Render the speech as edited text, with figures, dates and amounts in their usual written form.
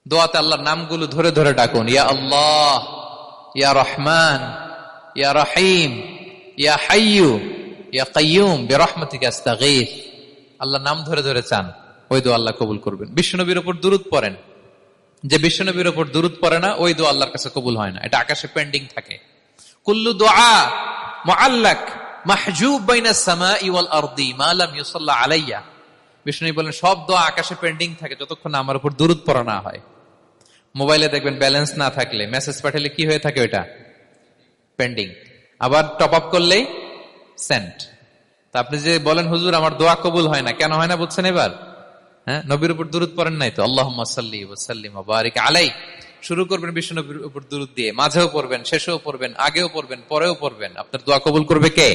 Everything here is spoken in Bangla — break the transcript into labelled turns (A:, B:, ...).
A: দোয়াতে আল্লাহর নামগুলো ধরে ধরে ডাকুন, ইয়া আল্লাহ, ইয়া রহমান, ইয়া রহিম, ইয়া হাইয়ু, ইয়া কাইয়ুম বিরহমাতিকা আস্তাগীথ। আল্লাহর নাম ধরে ধরে চান, ওই দোয়া আল্লাহ কবুল করবেন। বিশ্বনবীর উপর দুরূদ পড়েন, যে বিশ্বনবীর উপর দুরূদ পড়ে না ওই দোয়া আল্লাহর কাছে কবুল হয় না, এটা আকাশে পেন্ডিং থাকে। কুল্লু দুআ মুআল্লাক মাহজুব বাইনাস সামাই ওয়াল আরদি মা লাম ইউসাল্লা আলাইয়া। বিষ্ণু বলেন সব দোয়া আকাশে পেন্ডিং থাকে যতক্ষণ আমার উপর দুরূদ পড়া না হয়। মোবাইলে দেখবেন ব্যালেন্স না থাকলে মেসেজ পাঠালে কি হয়ে থাকে, ওটা পেন্ডিং। আবার টপ আপ করলেই সেন্ট। তা আপনি যে বলেন হুজুর আমার দোয়া কবুল হয় না, কেন হয় না বুঝছেন এবার? হ্যাঁ, নবীর উপর দুরূদ পড়েন নাই তো। আল্লাহুম্মা সাল্লি ওয়া সাল্লিম ওয়া বারিক আলাই। শুরু করবেন বিশ্ব নবীর উপর দুরূদ দিয়ে, মাঝেও পড়বেন, শেষেও পড়বেন, আগেও পড়বেন, পরেও পড়বেন। আপনার দোয়া কবুল করবে কে?